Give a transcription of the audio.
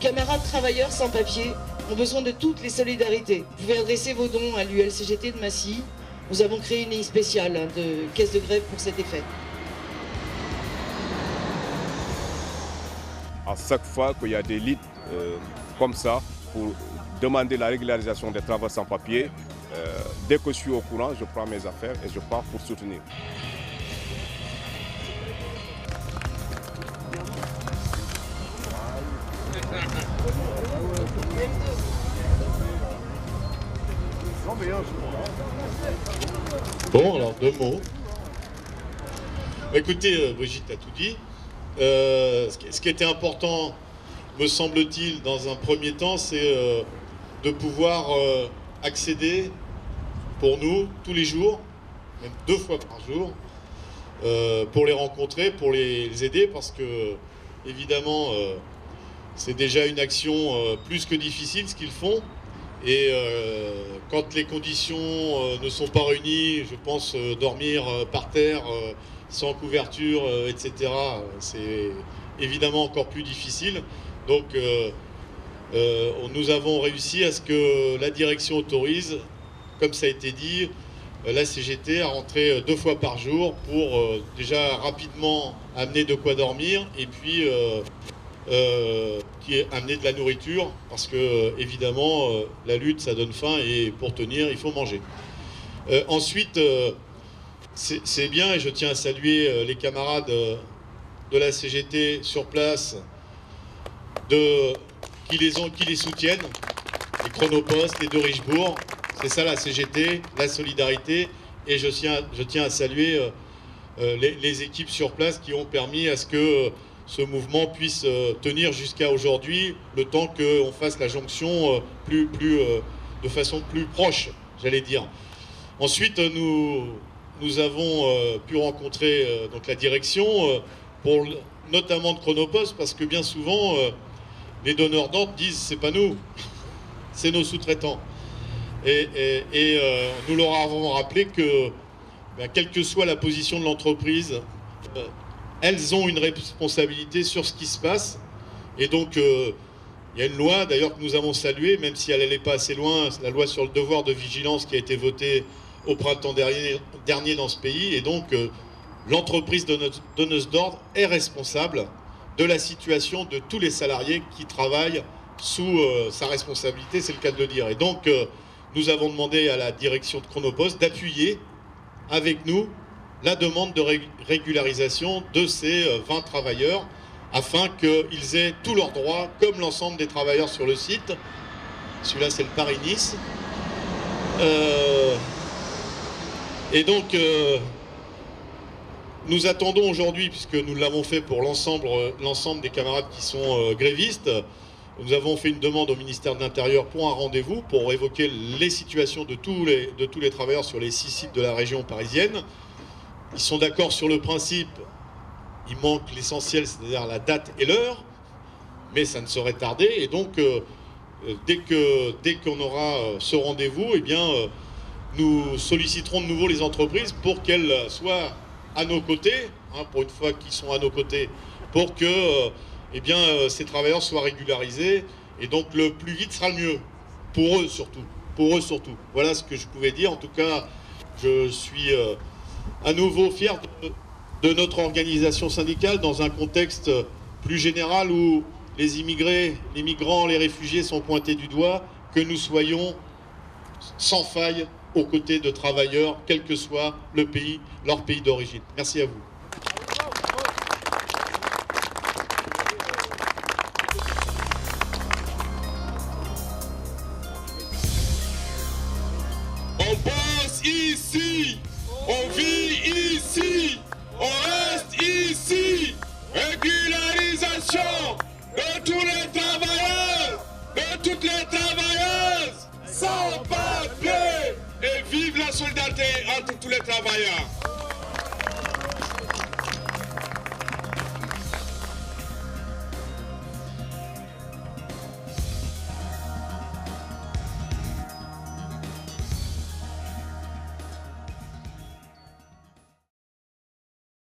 camarades travailleurs sans papier ont besoin de toutes les solidarités. Vous pouvez adresser vos dons à l'ULCGT de Massy. Nous avons créé une ligne spéciale de caisse de grève pour cet effet. À chaque fois qu'il y a des luttes comme ça pour demander la régularisation des travailleurs sans papier, dès que je suis au courant, je prends mes affaires et je pars pour soutenir. Bon, alors 2 mots. Écoutez, Brigitte a tout dit. Ce qui était important, me semble-t-il, dans un premier temps, c'est de pouvoir accéder pour nous tous les jours, même 2 fois par jour, pour les rencontrer, pour les aider, parce que évidemment c'est déjà une action plus que difficile ce qu'ils font, et quand les conditions ne sont pas réunies, je pense dormir par terre sans couverture, etc., c'est évidemment encore plus difficile. Donc nous avons réussi à ce que la direction autorise, comme ça a été dit, la CGT à rentrer 2 fois par jour pour déjà rapidement amener de quoi dormir et puis amener de la nourriture, parce que évidemment la lutte ça donne faim et pour tenir il faut manger. Ensuite c'est bien, et je tiens à saluer les camarades de la CGT sur place qui les soutiennent, les Chronopost, les de Richebourg. C'est ça la CGT, la solidarité, et je tiens à saluer les équipes sur place qui ont permis à ce que ce mouvement puisse tenir jusqu'à aujourd'hui, le temps qu'on fasse la jonction de façon plus proche, j'allais dire. Ensuite, nous avons pu rencontrer donc la direction, notamment de Chronopost, parce que bien souvent, les donneurs d'ordre disent c'est pas nous, c'est nos sous-traitants. Et nous leur avons rappelé que, quelle que soit la position de l'entreprise, elles ont une responsabilité sur ce qui se passe. Et donc, il y a une loi, d'ailleurs, que nous avons saluée, même si elle n'allait pas assez loin, la loi sur le devoir de vigilance qui a été votée au printemps dernier dans ce pays. Et donc, l'entreprise donneuse d'ordre est responsable de la situation de tous les salariés qui travaillent sous sa responsabilité, c'est le cas de le dire. Et donc, nous avons demandé à la direction de Chronopost d'appuyer avec nous la demande de régularisation de ces 20 travailleurs afin qu'ils aient tous leurs droits, comme l'ensemble des travailleurs sur le site. Celui-là, c'est le Paris-Nice. Et donc, nous attendons aujourd'hui, puisque nous l'avons fait pour l'ensemble des camarades qui sont grévistes, nous avons fait une demande au ministère de l'Intérieur pour un rendez-vous, pour évoquer les situations de tous les travailleurs sur les 6 sites de la région parisienne. Ils sont d'accord sur le principe, il manque l'essentiel, c'est-à-dire la date et l'heure, mais ça ne saurait tarder. Et donc, dès qu'on aura ce rendez-vous, eh bien, nous solliciterons de nouveau les entreprises pour qu'elles soient à nos côtés, pour une fois qu'ils sont à nos côtés, pour que ces travailleurs soient régularisés. Et donc, le plus vite sera le mieux, pour eux surtout. Voilà ce que je pouvais dire. En tout cas, je suis à nouveau fier de notre organisation syndicale dans un contexte plus général où les immigrés, les migrants, les réfugiés sont pointés du doigt, que nous soyons sans faille aux côtés de travailleurs, quel que soit le pays, leur pays d'origine. Merci à vous. On bosse ici, on vit ici, on reste ici. Régularisation de tous les travailleurs, de toutes les travailleuses, sans papier. Et vive la solidarité entre tous les travailleurs.